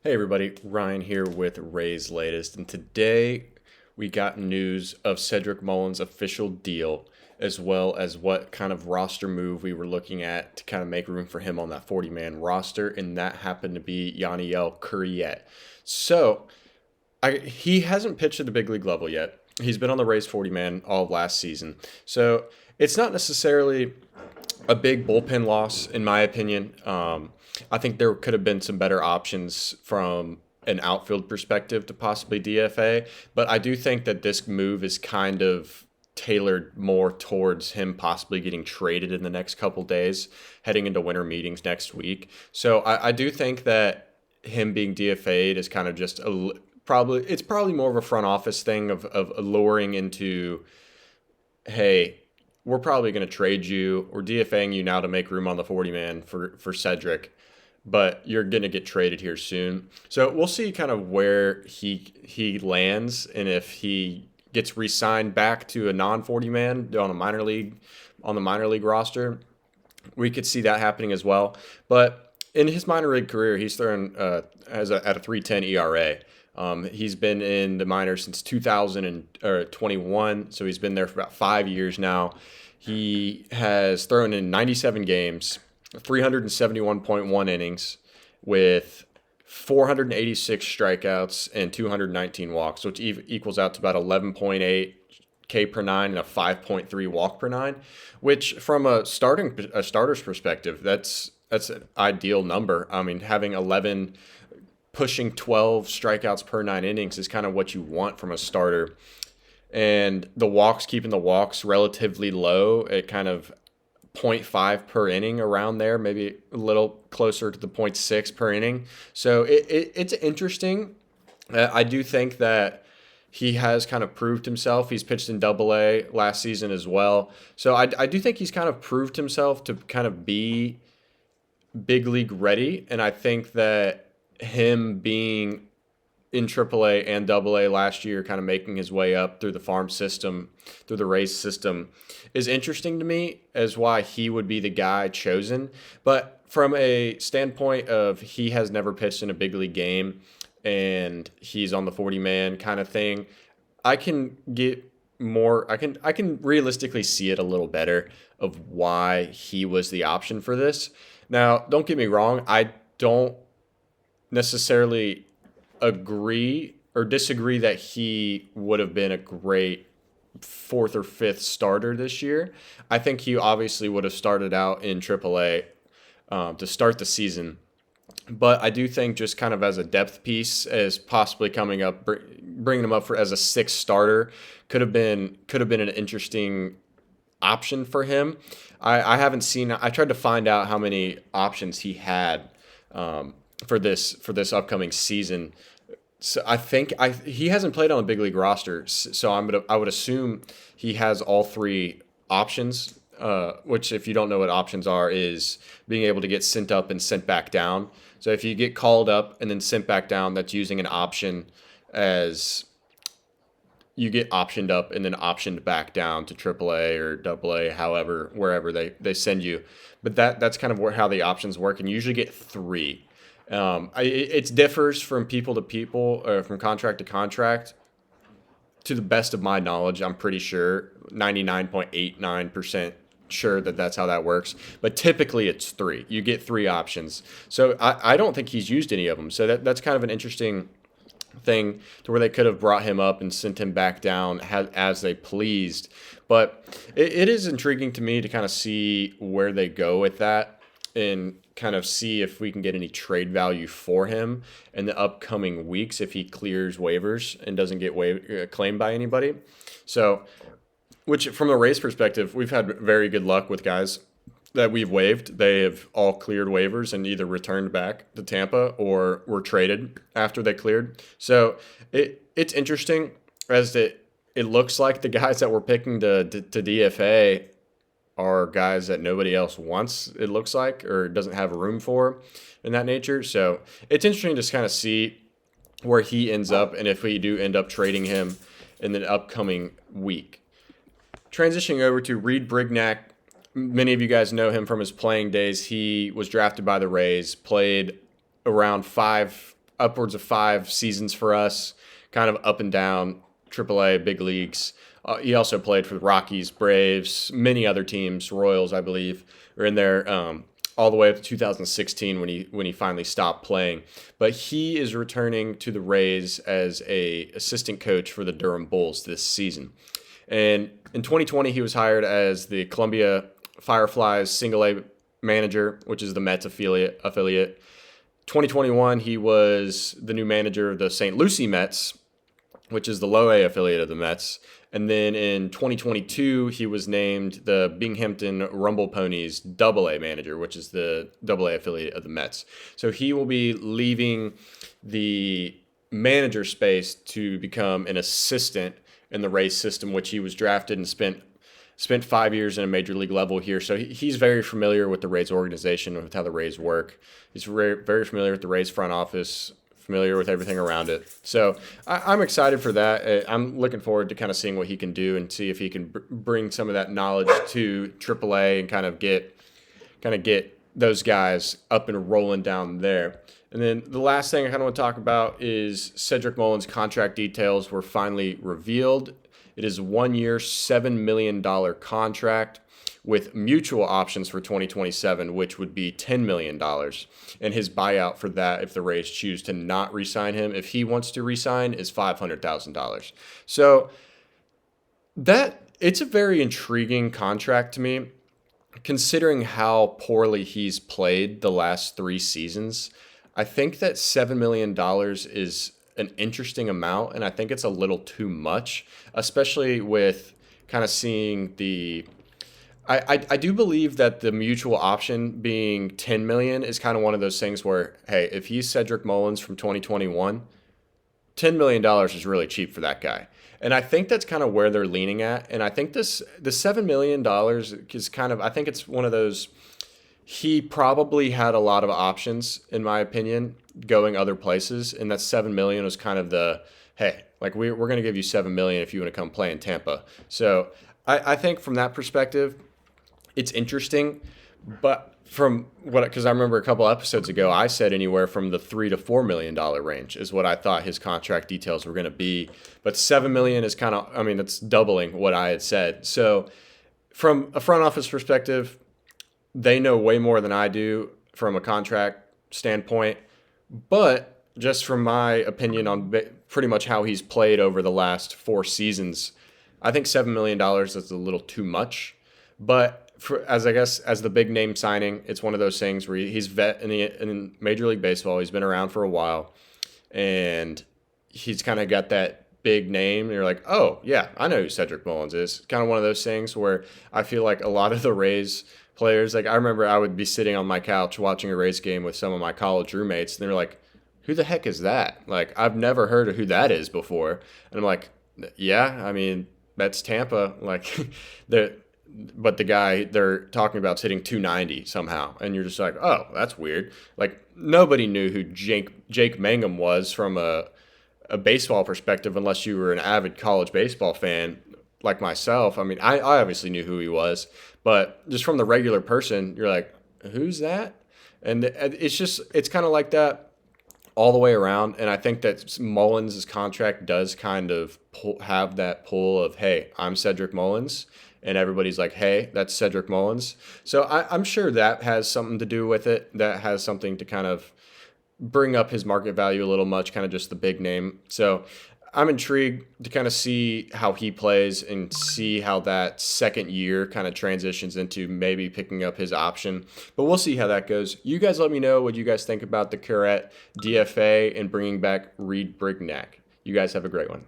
Hey everybody, Ryan here with Ray's Latest, and today we got news of Cedric Mullins' official deal, as well as what kind of roster move we were looking at to kind of make room for him on that 40-man roster, and that happened to be Yaniel Courier. So, he hasn't pitched at the big league level yet. He's been on the Rays 40-man all of last season. So, it's not necessarily a big bullpen loss, in my opinion. I think there could have been some better options from an outfield perspective to possibly DFA, but I do think that this move is kind of tailored more towards him possibly getting traded in the next couple days, heading into winter meetings next week. So I do think that him being DFA'd is kind of just probably more of a front office thing of alluring into, hey, we're probably going to trade you. We're DFAing you now to make room on the 40 man for Cedric, but you're going to get traded here soon. So we'll see kind of where he lands and if he gets re-signed back to a non-40 man on the minor league roster. We could see that happening as well. But in his minor league career, he's thrown at a 3.10 ERA. He's been in the minors since 2021, so he's been there for about 5 years now. He has thrown in 97 games, 371.1 innings, with 486 strikeouts and 219 walks, which equals out to about 11.8 K per nine and a 5.3 walk per nine, which from a starter's perspective, that's an ideal number. I mean, having 11 pushing 12 strikeouts per 9 innings is kind of what you want from a starter. And keeping the walks relatively low at kind of 0.5 per inning, around there, maybe a little closer to the 0.6 per inning. So it's interesting. I do think that he has kind of proved himself. He's pitched in Double-A last season as well. So I do think he's kind of proved himself to kind of be big league ready. And I think that him being in AAA and Double-A last year, kind of making his way up through the farm system, through the Rays system, is interesting to me as why he would be the guy chosen. But from a standpoint of he has never pitched in a big league game and he's on the 40-man kind of thing, I can get more. I can realistically see it a little better of why he was the option for this. Now, don't get me wrong. I don't necessarily agree or disagree that he would have been a great fourth or fifth starter this year. I think he obviously would have started out in AAA to start the season. But I do think just kind of as a depth piece, as possibly coming up, bringing him up as a sixth starter could have been an interesting option for him. I haven't seen. I tried to find out how many options he had for this upcoming season. So I think he hasn't played on a big league roster, so I would assume he has all three options. Which, if you don't know what options are, is being able to get sent up and sent back down. So if you get called up and then sent back down, that's using an option as you get optioned up and then optioned back down to AAA or AA, however, wherever they send you. But that's kind of how the options work, and you usually get three. It differs from people to people, or from contract to contract. To the best of my knowledge, I'm pretty sure, 99.89% sure that's how that works. But typically it's three. You get three options. So I don't think he's used any of them. So that's kind of an interesting thing to where they could have brought him up and sent him back down as they pleased. But it is intriguing to me to kind of see where they go with that and kind of see if we can get any trade value for him in the upcoming weeks if he clears waivers and doesn't get claimed by anybody. So, which from the Rays perspective, we've had very good luck with guys that we've waived. They have all cleared waivers and either returned back to Tampa or were traded after they cleared. So it's interesting as it looks like the guys that we're picking to DFA are guys that nobody else wants, it looks like, or doesn't have room for in that nature. So it's interesting to just kind of see where he ends up and if we do end up trading him in the upcoming week. Transitioning over to Reed Brignac. Many of you guys know him from his playing days. He was drafted by the Rays, played around five upwards of 5 seasons for us, kind of up and down, AAA, big leagues. He also played for the Rockies, Braves, many other teams, Royals, I believe, are in there all the way up to 2016 when he finally stopped playing. But he is returning to the Rays as a assistant coach for the Durham Bulls this season. And in 2020, he was hired as the Columbia Fireflies single A manager, which is the Mets affiliate. 2021, he was the new manager of the St. Lucie Mets, which is the low A affiliate of the Mets. And then in 2022, he was named the Binghamton Rumble Ponies double A manager, which is the double A affiliate of the Mets. So he will be leaving the manager space to become an assistant in the Rays system, which he was drafted and spent 5 years in a major league level here. So he's very familiar with the Rays organization, with how the Rays work. He's very, very familiar with the Rays front office, familiar with everything around it. So I'm excited for that. I'm looking forward to kind of seeing what he can do and see if he can bring some of that knowledge to AAA and kind of get those guys up and rolling down there. And then the last thing I kind of want to talk about is Cedric Mullins' contract details were finally revealed. It is a 1 year, $7 million contract with mutual options for 2027, which would be $10 million. And his buyout for that, if the Rays choose to not re-sign him, if he wants to re-sign, is $500,000. So it's a very intriguing contract to me, considering how poorly he's played the last 3 seasons. I think that $7 million is an interesting amount, and I think it's a little too much, especially with kind of seeing the I do believe that the mutual option being $10 million is kind of one of those things where, hey, if he's Cedric Mullins from 2021, $10 million is really cheap for that guy. And I think that's kind of where they're leaning at. And I think the $7 million is kind of, I think it's one of those, he probably had a lot of options, in my opinion, going other places. And that $7 million was kind of the, hey, like we're going to give you $7 million if you want to come play in Tampa. So I think from that perspective, it's interesting, but because I remember a couple episodes ago, I said anywhere from the $3 to $4 million range is what I thought his contract details were going to be. But $7 million is kind of, I mean, that's doubling what I had said. So from a front office perspective, they know way more than I do from a contract standpoint. But just from my opinion on pretty much how he's played over the last 4 seasons, I think $7 million is a little too much. But as the big name signing, it's one of those things where he's vet in Major League Baseball. He's been around for a while, and he's kind of got that big name. And you're like, oh, yeah, I know who Cedric Mullins is. Kind of one of those things where I feel like a lot of the Rays players, like I remember I would be sitting on my couch watching a Rays game with some of my college roommates, and they're like, who the heck is that? Like, I've never heard of who that is before. And I'm like, yeah, I mean, that's Tampa. Like, but the guy they're talking about is hitting 290 somehow. And you're just like, oh, that's weird. Like, nobody knew who Jake Mangum was from a baseball perspective unless you were an avid college baseball fan like myself. I mean, I obviously knew who he was. But just from the regular person, you're like, who's that? And it's kind of like that all the way around. And I think that Mullins' contract does kind of have that pull of, hey, I'm Cedric Mullins. And everybody's like, hey, that's Cedric Mullins. So I'm sure that has something to do with it. That has something to kind of bring up his market value a little much, kind of just the big name. So I'm intrigued to kind of see how he plays and see how that second year kind of transitions into maybe picking up his option. But we'll see how that goes. You guys let me know what you guys think about the Currett DFA and bringing back Reed Brignac. You guys have a great one.